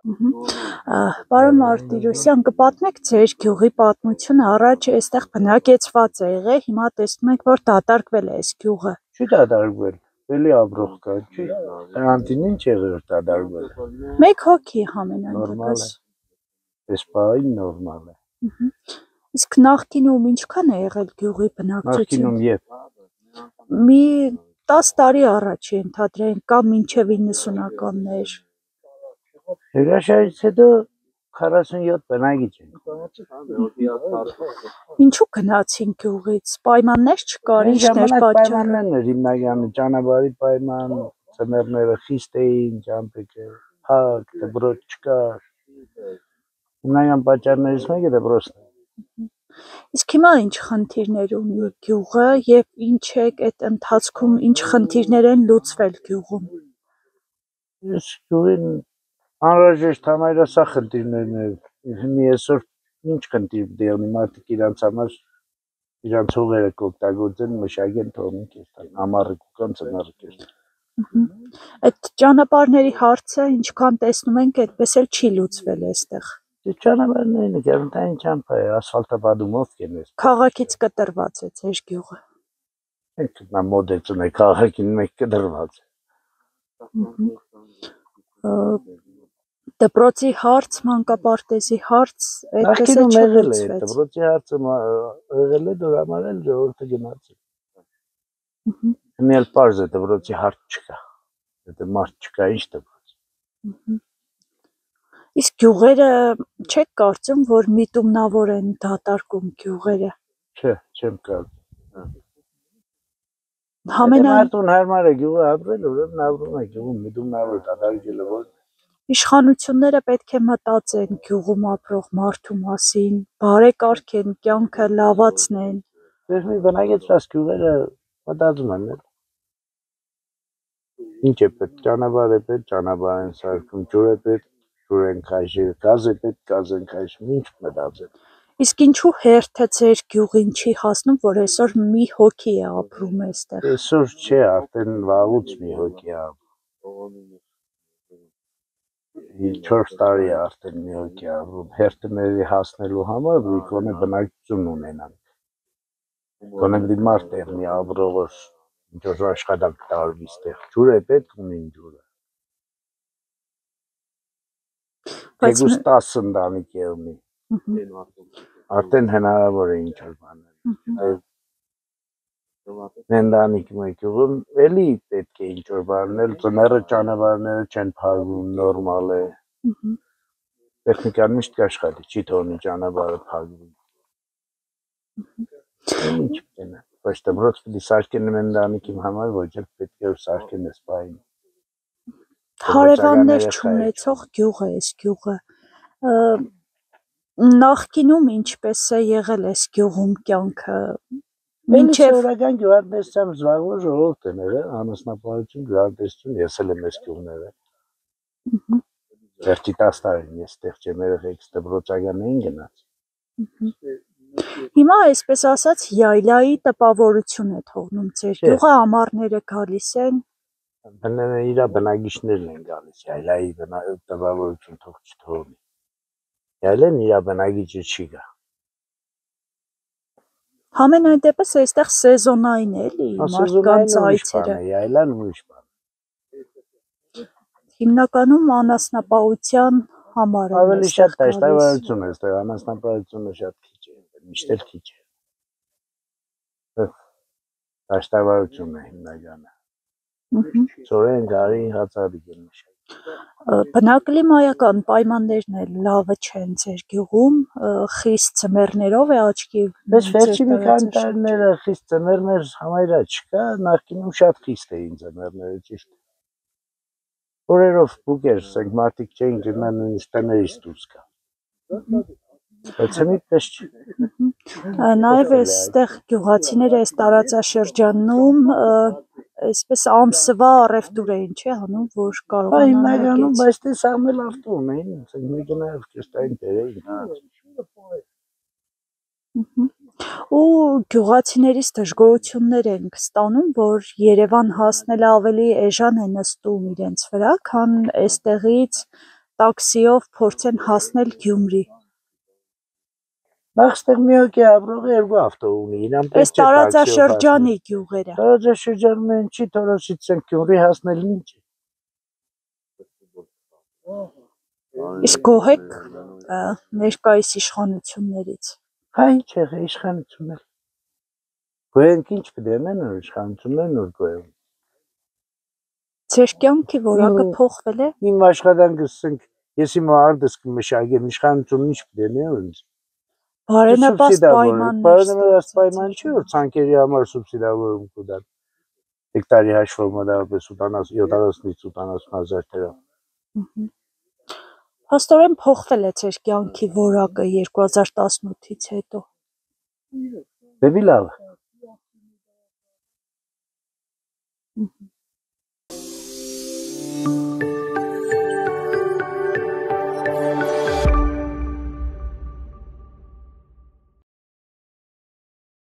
Պարոն Մարտիրոսյան, կպատմեք ձեր գյուղի պատմությունը, առաջ այստեղ բնակեցված է եղել, հիմա տեսնում ենք, որ դատարկվել է այս գյուղը։ Չի դատարկվել, էլի ապրող կա, չի, նրանցին ինչ եղել որ դատարկվել է։ Մեկ հոգի համենայնդեպս։ Այս պահին նորմալ է։ Իսկ նախկինում ինչքան է եղել գյուղի բնակչություն։ Նախկինում երբ։ Մի 10 տարի առաջ ենթադրենք, կամ մինչև 90-ականներ։ Հրաշալից հետո 47 բնակիչ են։ Ինչու գնացին գյուղից, պայմաններ չկար, ինչն էր պատճառը։ Պայմաններն էր հիմնականը, ճանապարհի պայման, ծմերները խիստ էին, ճամփեքը, փակ, դպրոց չկար։ Հիմնական պատճառներից մեկը դպրոցն է։ Իսկ հիմա ինչ խնդիրներ ունի գյուղը եւ ինչ է այդ ընթացքում ինչ խնդիրներ են լուծվել գյուղում։ Այս գյուղին անհրաժեշտ համայնասա խնդիրներն են։ Հիմա այսօր ինչ խնդիր դեռ մարդիկ իրանց համար իրանց հողերը կօգտագործեն, մշակեն, թողնեն կերտան, ամառը կան, ծնարը կերտան։ Այդ ճանապարհների հարցը ինչքան տեսնում ենք, այդպես էլ չի լուծվել այստեղ։ Ճանապարհներն գերտային ճամփա է, ասֆալտապատումով կենես։ Քաղաքից կտրված է ձեր գյուղը։ Այդ նա մոդեցում է քաղաքին մեկ կտրված։ Դպրոցի հարց, մանկապարտեզի հարց, այդպես է չլուծվեց։ Դպրոցի հարցը եղել է, դրա համար էլ ժողովուրդը գնաց։ Մի էլ պարզ է դպրոցի հարց չկա։ Եթե մարդ չկա, ինչ դպրոց։ Իսկ գյուղերը չեք կարծում, որ միտումնավոր են դատարկում գյուղերը։ Չէ, չեմ կարծում։ Համենայն հարմար է գյուղը ապրել, ուրեմն ապրում է գյուղում, միտումնավոր դատարկելը որ իշխանությունները պետք է մտածեն գյուղում ապրող մարդու մասին, բարեկարգեն, կյանքը լավացնեն։ Դες մի բնակեցված գյուղերը մտածում են։ Ինչ է պետք, ճանապարհ է պետք, ճանապարհ են սարքում, ջուր է պետք, ջուր են քաշել, գազ է պետք, գազ են քաշում, ինչ մտածել։ Իսկ ինչու հերթը ձեր գյուղին չի հասնում, որ այսօր մի հոգի է ապրում այստեղ։ Այսօր չէ, արդեն վաղուց մի հոգի է ապրում։ 4 տարի է արդեն մի հոգի է ապրում։ Հերթը մերի հասնելու համար գոնե բնակչություն ունենան։ Գոնե մի մարդ է մի ապրող, ինչ որ աշխատանք տարվի ստեղ։ Ջուր է պետք, ունին ջուրը։ Եգուս 10 ընտանիք է ունի։ Արդեն հնարավոր է ինչ-որ բաներ։ Ընտանիք մեկում էլի պետք է ինչ-որ բաներ, ծները ճանապարհները չեն փակվում, նորմալ է։ Տեխնիկան միշտ կաշխատի, չի թողնի ճանապարհը փակվի։ Ինչ պետք է։ Ոչ դպրոց պիտի սարքեն ընտանիքի համար, ոչ էլ պետք է սարքեն այս բային։ Հարևաններ չունեցող գյուղ է այս գյուղը։ Նախկինում ինչպես է եղել այս գյուղում կյանքը։ Մինչև սովորական գյուղատնտեսությամբ զբաղվող ժողովուրդ են եղել, անասնապահություն, գյուղատնտեսություն, ես էլ եմ այս գյուղները։ Վերջի 10 տարին ես ստեղ չեմ երեխեքս դպրոցական էին գնաց։ Հիմա այսպես ասած յայլայի տպավորություն է թողնում ձեր գյուղը, ամառները գալիս են։ Իրա բնակիչներն են գալիս, յայլայի տպավորություն թող չթողնի։ Յայլեն իրա բնակիչը չի գա։ Համենայն դեպս այստեղ սեզոնային է, էլի, մարդկանց այցերը։ Յայլան ուրիշ բան։ Հիմնականում անասնապահության համար է։ Ավելի շատ դաշտավարություն է, այստեղ անասնապահությունը շատ քիչ է, միշտ էլ քիչ է։ Դաշտավարությունն է հիմնականը։ Ծորեն, գարի, հացադիկ են մշակ։ Բնակլիմայական պայմաններն էլ լավը չեն ձեր գյուղում, խիստ ձմեռներով է աչքի։ Բայց վերջի մի քանի տարիները խիստ ձմեռներ համարյա չկա, նախկինում շատ խիստ էին ձմեռները, ճիշտ։ Օրերով բուկեր, ասենք մարդիկ չէին գնա նույնիսկ տներից դուրս գա։ Բայց այդպես չի։ Նաև այստեղ գյուղացիները այս տարածաշրջանում այսպես ամսվա առևտուր էին, չէ՞, անում, որ կարողանան հիմնականում, բայց դե սաղմել ավտոն էին, ասենք մի գնայով կստային բերեին։ Ու գյուղացիներից դժգոհություններ ենք ստանում, որ Երևան հասնելը ավելի էժան է նստում իրենց վրա, քան այստեղից տաքսիով փորձեն հասնել Գյումրի։ Նախ ստեղ մի հոգի ապրողը երկու ավտո ունի, իրան Այս պետք չէ տարածաշրջանի գյուղերը։ Տարածաշրջանում են չի Թորոսից են Գյումրի հասնելն ինչ է։ Իսկ գոհ եք ներկայիս իշխանություններից։ Հա ինչ եղե իշխանություններ։ Գոհենք ինչ պիտի անեն իշխանություններն որ գոհեն։ Ձեր կյանքի որակը փոխվել է։ Իմ աշխատանքը ասենք ես իմ արդս կմշակեմ իշխանությունն ինչ պիտի անեն ինձ։ Բարենպաստ Բարենպաստ պայման չի որ ցանկերի համար սուբսիդավորում կուտան։ Հեկտարի հաշվով մոտավորապես 70-80,000 դրամ։ Փաստորեն փոխվել է ձեր կյանքի որակը 2018-ից հետո։ Դեպի լավ։